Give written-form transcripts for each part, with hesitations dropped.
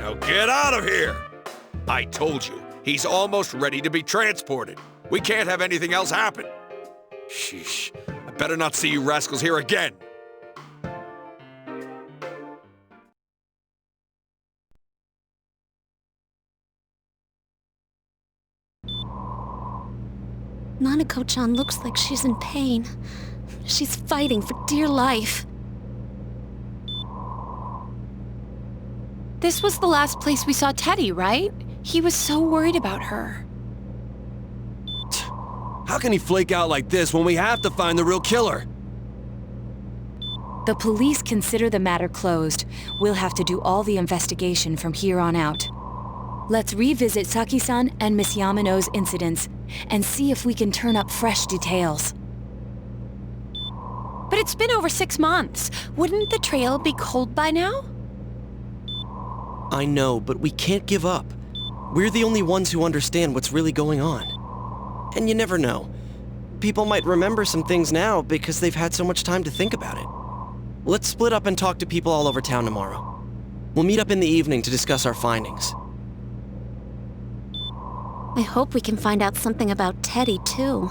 Now get out of here! I told you, he's almost ready to be transported. We can't have anything else happen. Sheesh. I better not see you rascals here again. Nanako-chan looks like she's in pain. She's fighting for dear life. This was the last place we saw Teddy, right? He was so worried about her. How can he flake out like this when we have to find the real killer? The police consider the matter closed. We'll have to do all the investigation from here on out. Let's revisit Saki-san and Miss Yamano's incidents, and see if we can turn up fresh details. But it's been over 6 months. Wouldn't the trail be cold by now? I know, but we can't give up. We're the only ones who understand what's really going on. And you never know. People might remember some things now because they've had so much time to think about it. Let's split up and talk to people all over town tomorrow. We'll meet up in the evening to discuss our findings. I hope we can find out something about Teddy, too.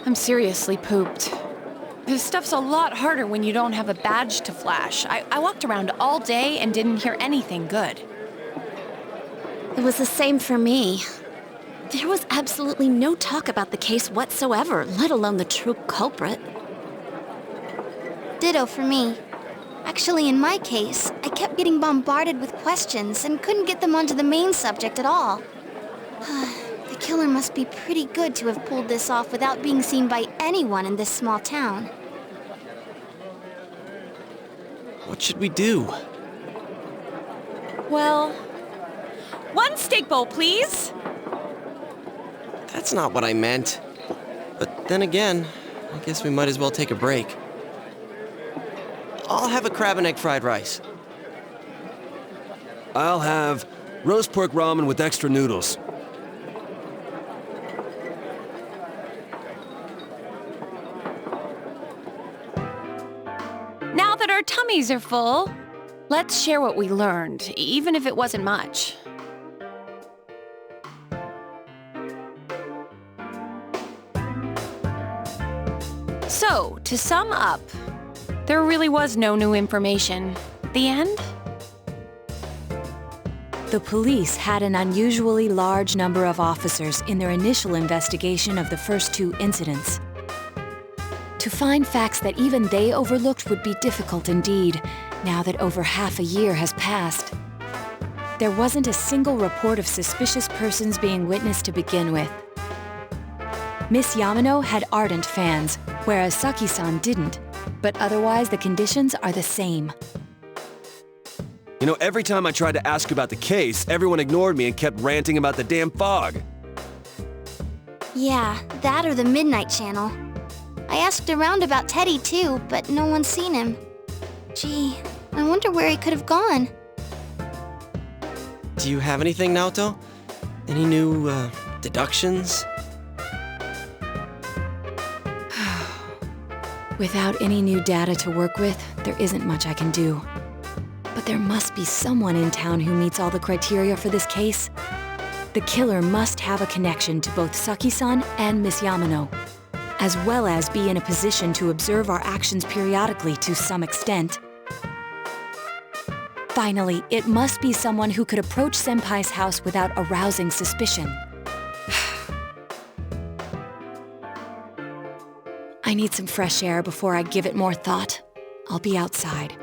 I'm seriously pooped. This stuff's a lot harder when you don't have a badge to flash. I walked around all day and didn't hear anything good. It was the same for me. There was absolutely no talk about the case whatsoever, let alone the true culprit. Ditto for me. Actually, in my case, I kept getting bombarded with questions and couldn't get them onto the main subject at all. The killer must be pretty good to have pulled this off without being seen by anyone in this small town. What should we do? Well, one steak bowl, please. That's not what I meant. But then again, I guess we might as well take a break. I'll have a crab and egg fried rice. I'll have roast pork ramen with extra noodles. Now that our tummies are full, let's share what we learned, even if it wasn't much. So, to sum up, there really was no new information. The end? The police had an unusually large number of officers in their initial investigation of the first two incidents. To find facts that even they overlooked would be difficult indeed, now that over half a year has passed. There wasn't a single report of suspicious persons being witnessed to begin with. Miss Yamano had ardent fans, whereas Saki-san didn't, but otherwise the conditions are the same. You know, every time I tried to ask about the case, everyone ignored me and kept ranting about the damn fog. Yeah, that or the Midnight Channel. I asked around about Teddy too, but no one's seen him. Gee, I wonder where he could have gone. Do you have anything, Naoto? Any new, deductions? Without any new data to work with, there isn't much I can do. But there must be someone in town who meets all the criteria for this case. The killer must have a connection to both Saki-san and Miss Yamano, as well as be in a position to observe our actions periodically to some extent. Finally, it must be someone who could approach Senpai's house without arousing suspicion. I need some fresh air before I give it more thought. I'll be outside.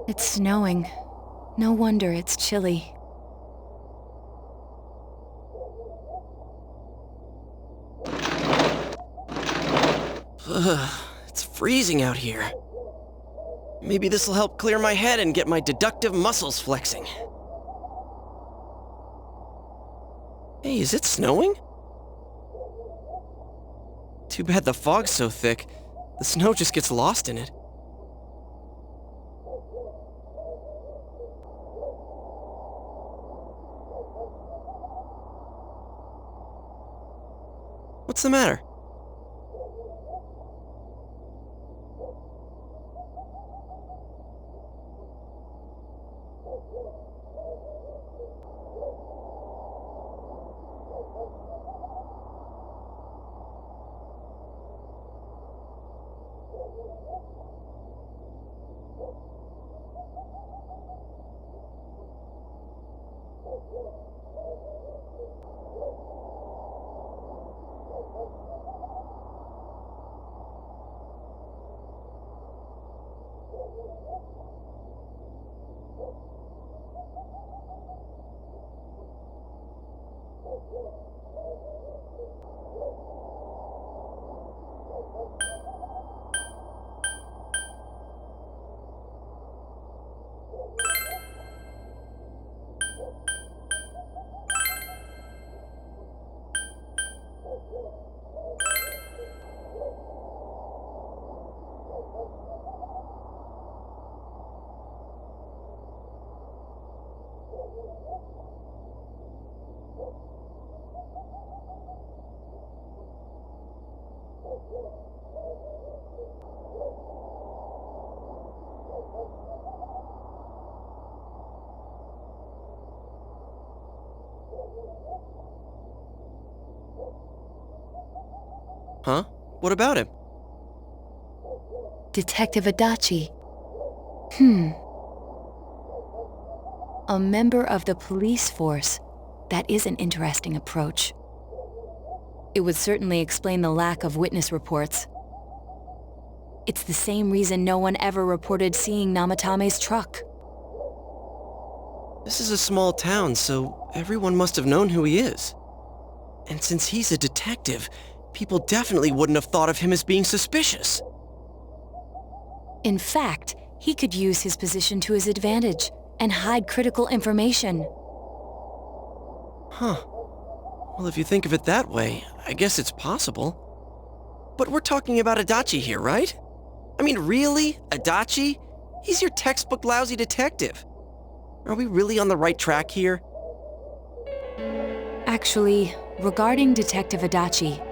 It's snowing. No wonder it's chilly. It's freezing out here. Maybe this'll help clear my head and get my deductive muscles flexing. Hey, is it snowing? Too bad the fog's so thick. The snow just gets lost in it. What's the matter? Huh? What about him? Detective Adachi. A member of the police force. That is an interesting approach. It would certainly explain the lack of witness reports. It's the same reason no one ever reported seeing Namatame's truck. This is a small town, so everyone must have known who he is. And since he's a detective, people definitely wouldn't have thought of him as being suspicious. In fact, he could use his position to his advantage and hide critical information. Huh. Well, if you think of it that way, I guess it's possible. But we're talking about Adachi here, right? I mean, really? Adachi? He's your textbook lousy detective. Are we really on the right track here? Actually, regarding Detective Adachi,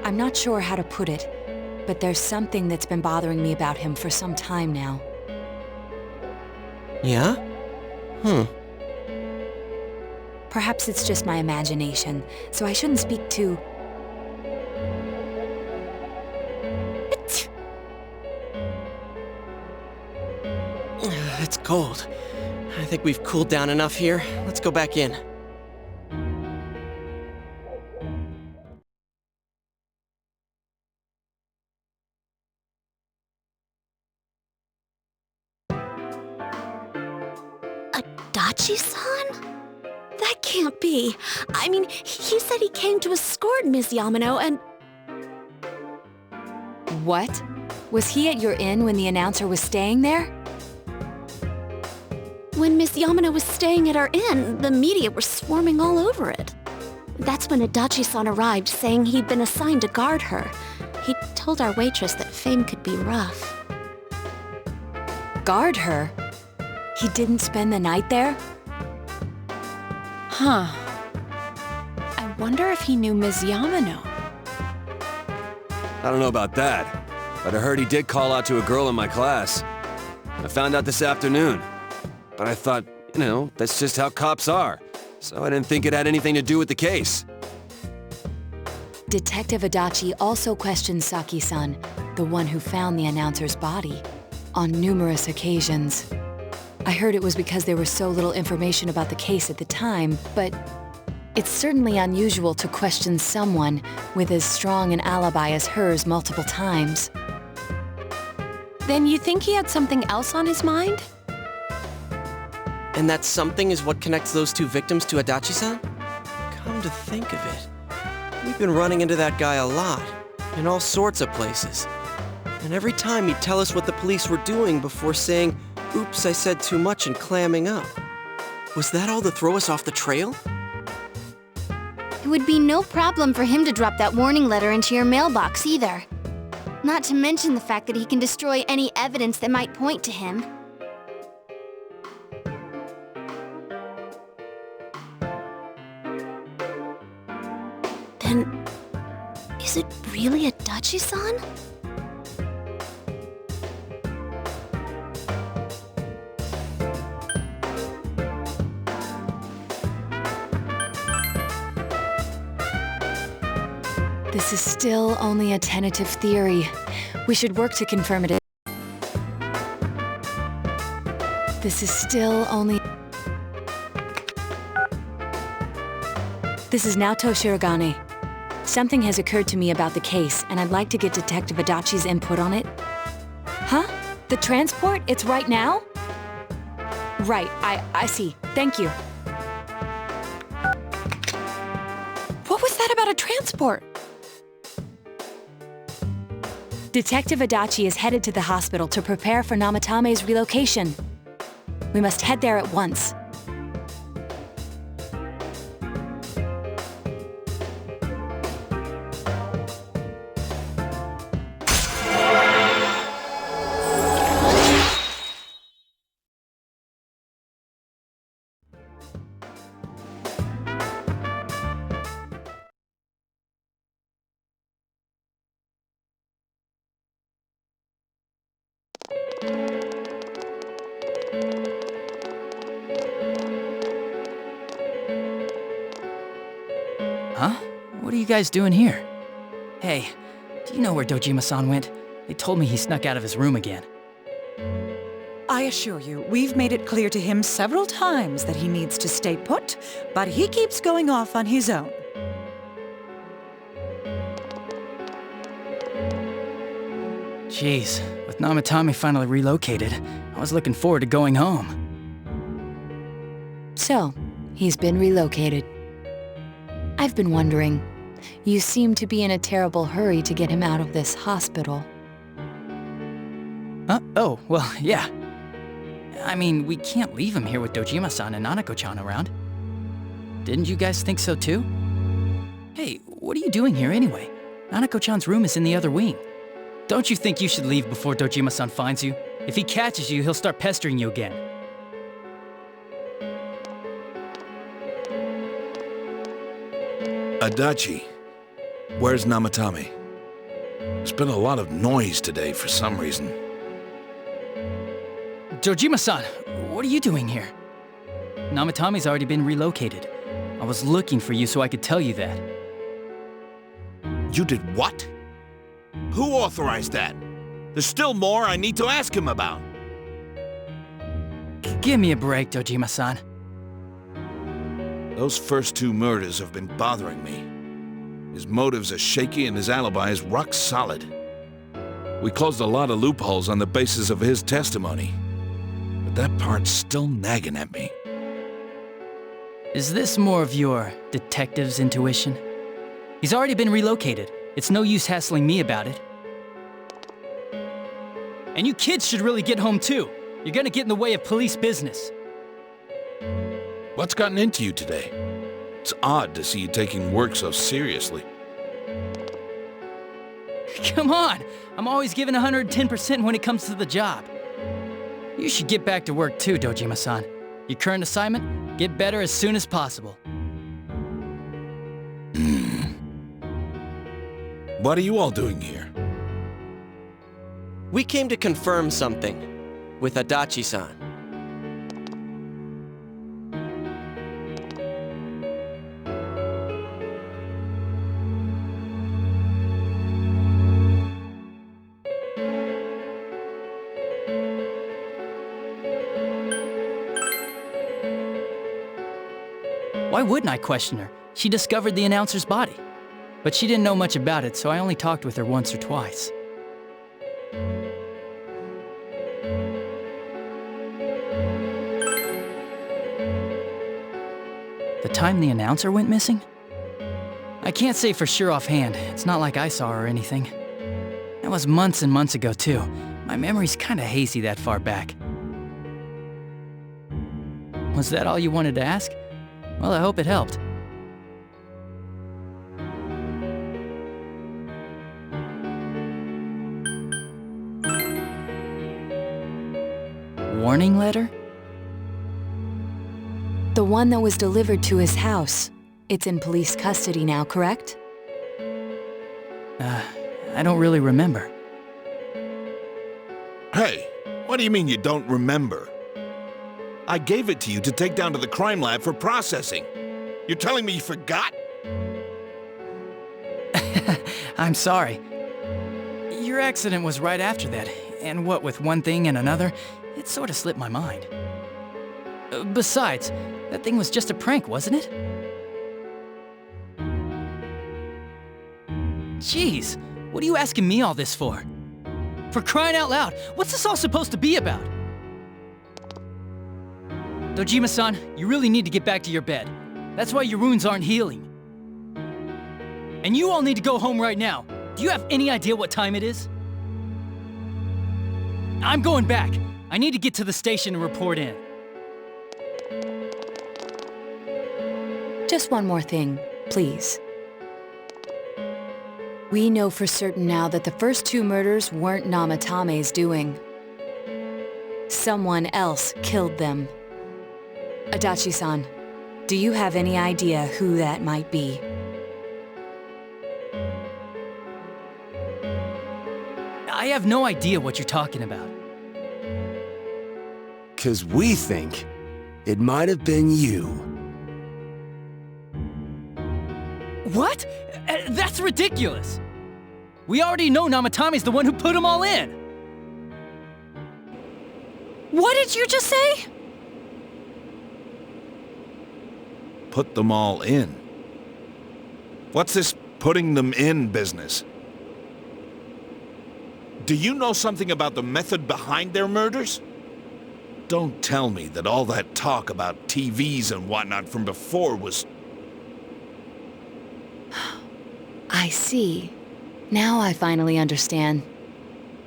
I'm not sure how to put it, but there's something that's been bothering me about him for some time now. Yeah? Perhaps it's just my imagination, so I shouldn't speak too... It's cold. I think we've cooled down enough here. Let's go back in. Adachi-san? That can't be. I mean, he said he came to escort Ms. Yamano and... What? Was he at your inn when the announcer was staying there? When Miss Yamano was staying at our inn, the media were swarming all over it. That's when Adachi-san arrived, saying he'd been assigned to guard her. He told our waitress that fame could be rough. Guard her? He didn't spend the night there? Huh. I wonder if he knew Ms. Yamano. I don't know about that, but I heard he did call out to a girl in my class. I found out this afternoon. But I thought, that's just how cops are. So I didn't think it had anything to do with the case. Detective Adachi also questioned Saki-san, the one who found the announcer's body, on numerous occasions. I heard it was because there was so little information about the case at the time, but it's certainly unusual to question someone with as strong an alibi as hers multiple times. Then you think he had something else on his mind? And that something is what connects those two victims to Adachi-san? Come to think of it, we've been running into that guy a lot, in all sorts of places. And every time he'd tell us what the police were doing before saying, "Oops, I said too much," and clamming up. Was that all to throw us off the trail? It would be no problem for him to drop that warning letter into your mailbox either. Not to mention the fact that he can destroy any evidence that might point to him. Then, is it really Adachi-san? This is still only a tentative theory. We should work to confirm it. This is still only... This is Naoto Shirogane. Something has occurred to me about the case, and I'd like to get Detective Adachi's input on it. Huh? The transport? It's right now? Right, I see. Thank you. What was that about a transport? Detective Adachi is headed to the hospital to prepare for Namatame's relocation. We must head there at once. Huh? What are you guys doing here? Hey, do you know where Dojima-san went? They told me he snuck out of his room again. I assure you, we've made it clear to him several times that he needs to stay put, but he keeps going off on his own. Jeez, with Namatame finally relocated, I was looking forward to going home. So, he's been relocated. I've been wondering, you seem to be in a terrible hurry to get him out of this hospital. Oh, well, yeah. I mean, we can't leave him here with Dojima-san and Nanako-chan around. Didn't you guys think so too? Hey, what are you doing here anyway? Nanako-chan's room is in the other wing. Don't you think you should leave before Dojima-san finds you? If he catches you, he'll start pestering you again. Adachi, where's Namatame? There's been a lot of noise today for some reason. Dojima-san, what are you doing here? Namatame's already been relocated. I was looking for you so I could tell you that. You did what? Who authorized that? There's still more I need to ask him about. Give me a break, Dojima-san. Those first two murders have been bothering me. His motives are shaky and his alibi is rock solid. We closed a lot of loopholes on the basis of his testimony. But that part's still nagging at me. Is this more of your detective's intuition? He's already been relocated. It's no use hassling me about it. And you kids should really get home too. You're gonna get in the way of police business. What's gotten into you today? It's odd to see you taking work so seriously. Come on! I'm always giving 110% when it comes to the job. You should get back to work too, Dojima-san. Your current assignment? Get better as soon as possible. What are you all doing here? We came to confirm something with Adachi-san. Why wouldn't I question her? She discovered the announcer's body. But she didn't know much about it, so I only talked with her once or twice. The time the announcer went missing? I can't say for sure offhand. It's not like I saw her or anything. That was months and months ago, too. My memory's kinda hazy that far back. Was that all you wanted to ask? Well, I hope it helped. Warning letter? The one that was delivered to his house. It's in police custody now, correct? I don't really remember. Hey, what do you mean you don't remember? I gave it to you to take down to the crime lab for processing. You're telling me you forgot? I'm sorry. Your accident was right after that, and what with one thing and another, it sort of slipped my mind. Besides, that thing was just a prank, wasn't it? Jeez, what are you asking me all this for? For crying out loud, what's this all supposed to be about? Dojima-san, you really need to get back to your bed. That's why your wounds aren't healing. And you all need to go home right now. Do you have any idea what time it is? I'm going back. I need to get to the station and report in. Just one more thing, please. We know for certain now that the first two murders weren't Namatame's doing. Someone else killed them. Adachi-san, do you have any idea who that might be? I have no idea what you're talking about. 'cause we think it might have been you. What? That's ridiculous! We already know Namatami's the one who put them all in! What did you just say? Put them all in. What's this putting them in business? Do you know something about the method behind their murders? Don't tell me that all that talk about TVs and whatnot from before was... I see. Now I finally understand.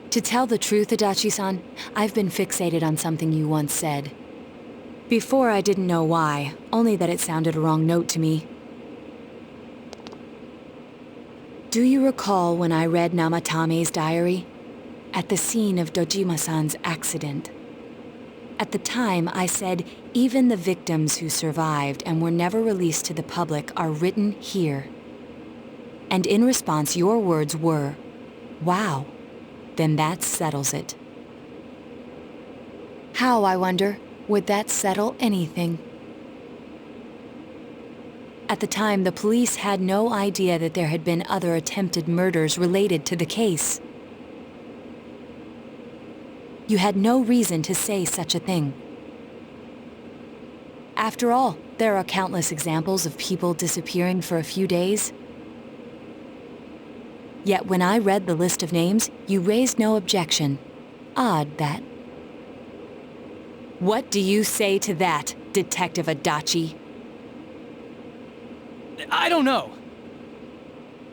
To tell the truth, Adachi-san, I've been fixated on something you once said. Before I didn't know why, only that it sounded a wrong note to me. Do you recall when I read Namatame's diary? At the scene of Dojima-san's accident. At the time, I said, even the victims who survived and were never released to the public are written here. And in response, your words were, wow, then that settles it. How, I wonder, would that settle anything? At the time, the police had no idea that there had been other attempted murders related to the case. You had no reason to say such a thing. After all, there are countless examples of people disappearing for a few days. Yet when I read the list of names, you raised no objection. Odd, that. What do you say to that, Detective Adachi? I don't know.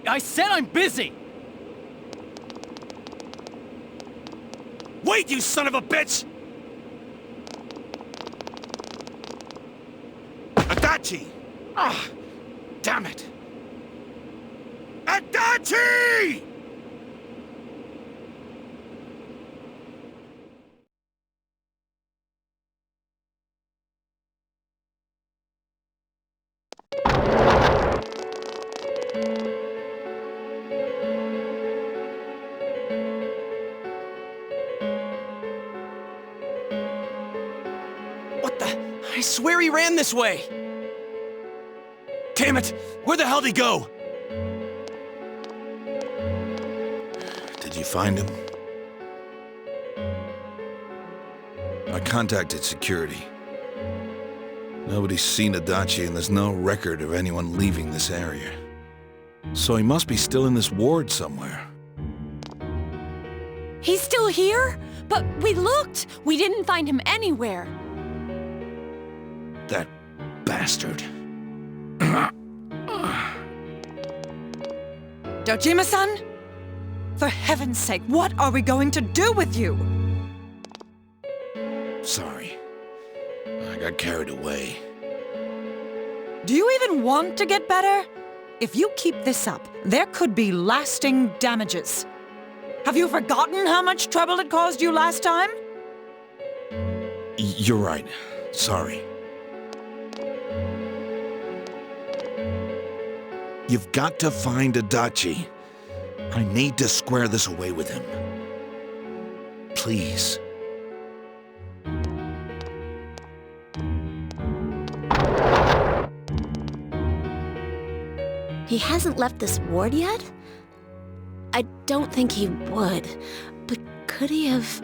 I said I'm busy! Wait, you son of a bitch! Adachi! Ah, damn it! Adachi! What the? I swear he ran this way! Damn it! Where the hell did he go? Did you find him? I contacted security. Nobody's seen Adachi and there's no record of anyone leaving this area. So he must be still in this ward somewhere. He's still here? But we looked! We didn't find him anywhere. That bastard. Dojima-san? For heaven's sake, what are we going to do with you? Sorry. I got carried away. Do you even want to get better? If you keep this up, there could be lasting damages. Have you forgotten how much trouble it caused you last time? You're right. Sorry. You've got to find Adachi. I need to square this away with him. Please. He hasn't left this ward yet? I don't think he would, but could he have...